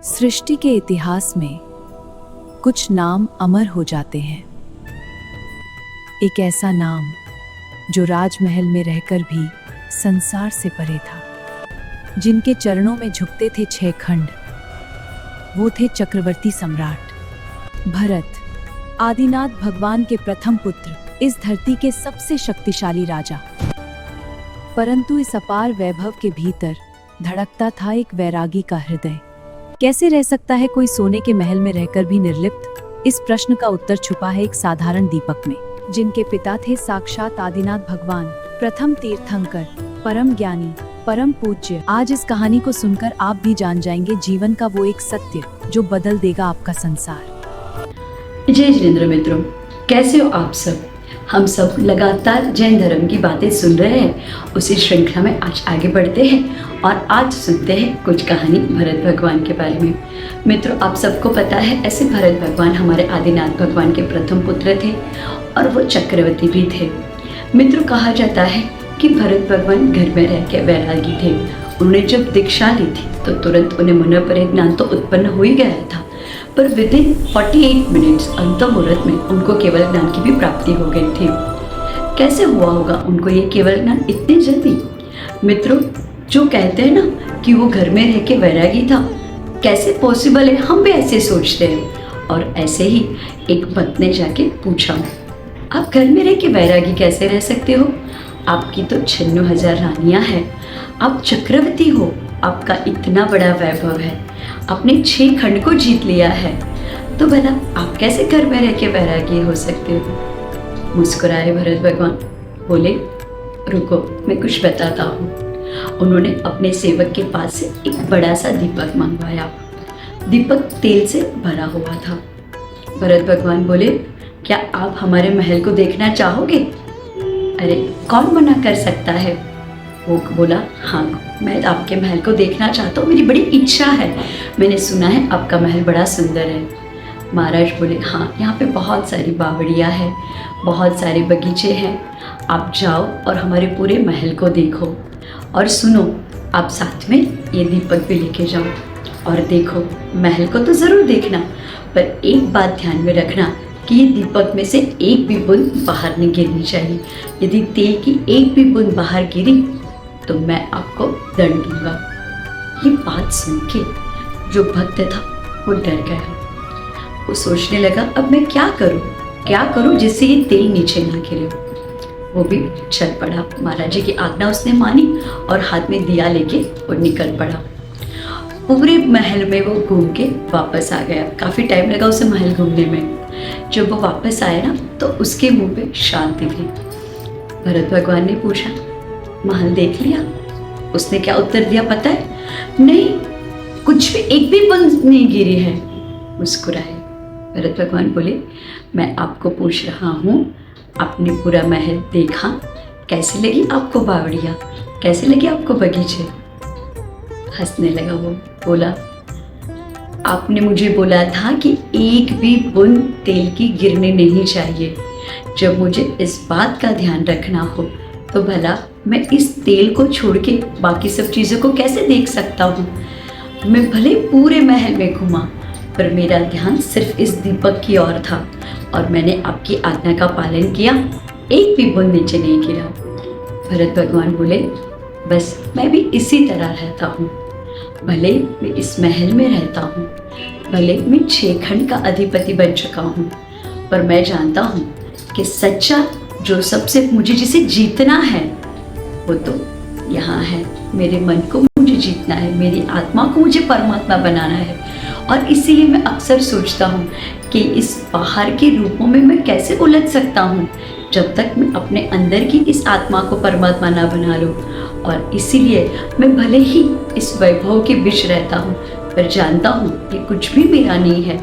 सृष्टि के इतिहास में कुछ नाम अमर हो जाते हैं। एक ऐसा नाम जो राजमहल में रहकर भी संसार से परे था, जिनके चरणों में झुकते थे 6 खंड, वो थे चक्रवर्ती सम्राट भरत, आदिनाथ भगवान के प्रथम पुत्र, इस धरती के सबसे शक्तिशाली राजा। परंतु इस अपार वैभव के भीतर धड़कता था एक वैरागी का हृदय। कैसे रह सकता है कोई सोने के महल में रहकर भी निर्लिप्त? इस प्रश्न का उत्तर छुपा है एक साधारण दीपक में, जिनके पिता थे साक्षात आदिनाथ भगवान, प्रथम तीर्थंकर, परम ज्ञानी, परम पूज्य। आज इस कहानी को सुनकर आप भी जान जाएंगे जीवन का वो एक सत्य जो बदल देगा आपका संसार। जय जिनेंद्र मित्रों, कैसे हो आप सब? हम सब लगातार जैन धर्म की बातें सुन रहे हैं। उसी श्रृंखला में आज आगे बढ़ते हैं और आज सुनते हैं कुछ कहानी भरत भगवान के बारे में। मित्रों, आप सबको पता है, ऐसे भरत भगवान हमारे आदिनाथ भगवान के प्रथम पुत्र थे और वो चक्रवर्ती भी थे। मित्रों, कहा जाता है कि भरत भगवान घर में रह के वैरागी थे। उन्होंने जब दीक्षा ली थी तो तुरंत उन्हें मनोपरिज्ञान तो उत्पन्न हो ही गया था, पर विदिन 48 मिनट्स अंतमुहूर्त में उनको केवल ज्ञान की भी प्राप्ति हो गई थी। कैसे हुआ होगा उनको ये केवल ज्ञान इतनी जल्दी? मित्रों, जो कहते हैं ना कि वो घर में रह के वैरागी था, कैसे पॉसिबल है? हम भी ऐसे सोचते हैं। और ऐसे ही एक भक्त ने जाके पूछा, आप घर में रह के वैरागी कैसे रह सकते हो? आपकी तो 96,000 रानियां हैं, आप चक्रवर्ती हो, आपका इतना बड़ा वैभव है, आपने 6 खंड को जीत लिया है, तो भला आप कैसे घर में रह के वैरागी हो सकते हो? मुस्कुराए भरत भगवान, बोले, रुको मैं कुछ बताता हूँ। उन्होंने अपने सेवक के पास से एक बड़ा सा दीपक मंगवाया। दीपक तेल से भरा हुआ था। भरत भगवान बोले, क्या आप हमारे महल को देखना चाहोगे? अरे कौन मना कर सकता है? वो बोला, हाँ मैं आपके महल को देखना चाहता हूँ, मेरी बड़ी इच्छा है, मैंने सुना है आपका महल बड़ा सुंदर है। महाराज बोले, हाँ यहाँ पे बहुत सारी बावड़ियाँ हैं, बहुत सारे बगीचे हैं, आप जाओ और हमारे पूरे महल को देखो और सुनो, आप साथ में ये दीपक भी लेके जाओ और देखो। महल को तो ज़रूर देखना, पर एक बात ध्यान में रखना कि ये दीपक में से एक भी बूंद बाहर नहीं गिरनी चाहिए। यदि तेल की एक भी बूंद बाहर गिरी तो मैं आपको दंड दूंगा। ये बात सुन के जो भक्त था वो डर गया। वो सोचने लगा, अब मैं क्या करूं जिससे ये तेल नीचे ना गिरे। वो भी चल पड़ा। महाराज जी की आज्ञा उसने मानी और हाथ में दिया लेके वो निकल पड़ा। पूरे महल में वो घूम के वापस आ गया। काफ़ी टाइम लगा उसे महल घूमने में। जब वो वापस आया ना तो उसके मुंह पे शांति थी। भरत भगवान ने पूछा, महल देख लिया? उसने क्या उत्तर दिया पता है? नहीं, कुछ भी एक भी बूंद नहीं गिरी है। मुस्कुराए। भरत भगवान बोले, मैं आपको पूछ रहा हूँ, आपने पूरा महल देखा? कैसे लगी आपको बावड़ियाँ? कैसे लगी आपको बगीचे? हंसने लगा वो, बोला, आपने मुझे बोला था कि एक भी बूंद तेल की गिरनी नहीं चाहिए। जब मुझे इस बात का ध्यान रखना हो तो भला मैं इस तेल को छोड़ के बाकी सब चीज़ों को कैसे देख सकता हूँ? मैं भले पूरे महल में घूमा, पर मेरा ध्यान सिर्फ इस दीपक की ओर था और मैंने आपकी आज्ञा का पालन किया, एक भी बूंद नीचे नहीं गिरा। भरत भगवान बोले, बस मैं भी इसी तरह रहता हूँ। भले मैं इस महल में रहता हूँ, भले मैं 6 खंड का अधिपति बन चुका हूँ, पर मैं जानता हूँ कि सच्चा जो सबसे मुझे जिसे जीतना है वो तो यहाँ है। मेरे मन को मुझे जीतना है, मेरी आत्मा को मुझे परमात्मा बनाना है। और इसीलिए मैं अक्सर सोचता हूँ कि इस बाहर के रूपों में मैं कैसे उलझ सकता हूँ जब तक मैं अपने अंदर की इस आत्मा को परमात्मा ना बना लूँ। और इसीलिए मैं भले ही इस वैभव के बीच रहता हूँ, पर जानता हूँ कि कुछ भी मेरा नहीं है,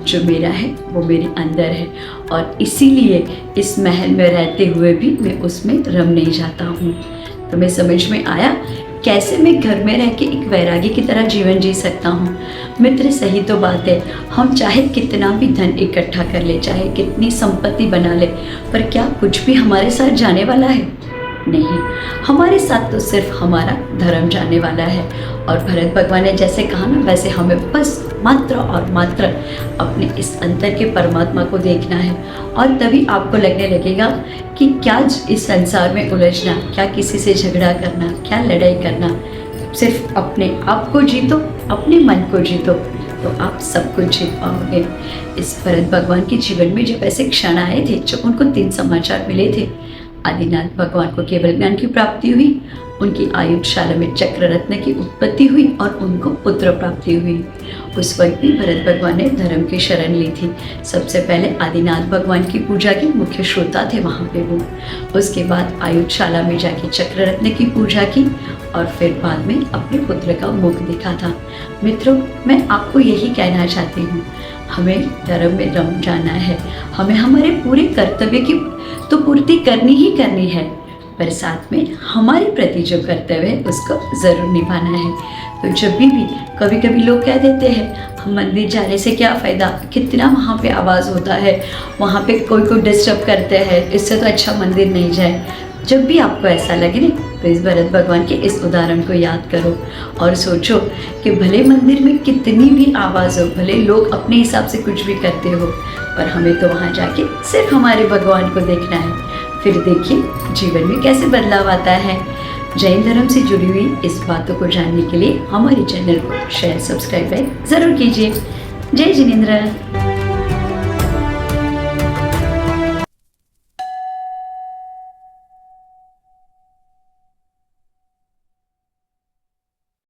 जो मेरा है वो मेरे अंदर है। और इसीलिए इस महल में रहते हुए भी मैं उसमें रम नहीं जाता हूँ। तो मैं समझ में आया कैसे मैं घर में रह के एक वैरागी की तरह जीवन जी सकता हूँ। मित्र, सही तो बात है, हम चाहे कितना भी धन इकट्ठा कर ले, चाहे कितनी संपत्ति बना ले, पर क्या कुछ भी हमारे साथ जाने वाला है? नहीं, हमारे साथ तो सिर्फ हमारा धर्म जाने वाला है। और भरत भगवान ने जैसे कहा ना, वैसे हमें बस मात्र और मात्र अपने इस अंतर के परमात्मा को देखना है। और तभी आपको लगने लगेगा कि क्या इस संसार में उलझना, क्या किसी से झगड़ा करना, क्या लड़ाई करना। सिर्फ अपने आप को जीतो, अपने मन को जीतो, तो आप सब कुछ जीत पाओगे। इस भरत भगवान के जीवन में जब ऐसे क्षण आए थे, जब उनको 3 समाचार मिले थे, आदिनाथ भगवान को केवल ज्ञान की प्राप्ति हुई, उनकी आयुधशाला में चक्र रत्न की उत्पत्ति हुई और उनको पुत्र प्राप्ति हुई। उस वक्त भी भरत भगवान ने धर्म की शरण ली थी। सबसे पहले आदिनाथ भगवान की पूजा के मुख्य श्रोता थे वहाँ पे वो। उसके बाद आयुधशाला में जाके चक्र रत्न की पूजा की और फिर बाद में अपने पुत्र का मुख दिखा था। मित्रों, मैं आपको यही कहना चाहती हूँ, हमें धर्म में रम जाना है। हमें हमारे पूरे कर्तव्य की तो पूर्ति करनी ही करनी है, पर साथ में हमारे प्रति जो कर्तव्य है उसको ज़रूर निभाना है। तो जब भी कभी कभी लोग कह देते हैं हम मंदिर जाने से क्या फ़ायदा, कितना वहाँ पे आवाज़ होता है, वहाँ पे कोई को डिस्टर्ब करते हैं, इससे तो अच्छा मंदिर नहीं जाए। जब भी आपको ऐसा लगे ना, तो इस भरत भगवान के इस उदाहरण को याद करो और सोचो कि भले मंदिर में कितनी भी आवाज़ हो, भले लोग अपने हिसाब से कुछ भी करते हो, पर हमें तो वहाँ जाके सिर्फ हमारे भगवान को देखना है। फिर देखिए जीवन में कैसे बदलाव आता है। जैन धर्म से जुड़ी हुई इस बातों को जानने के लिए हमारे चैनल को शेयर, सब्सक्राइब ज़रूर कीजिए। जय जिनेंद्र।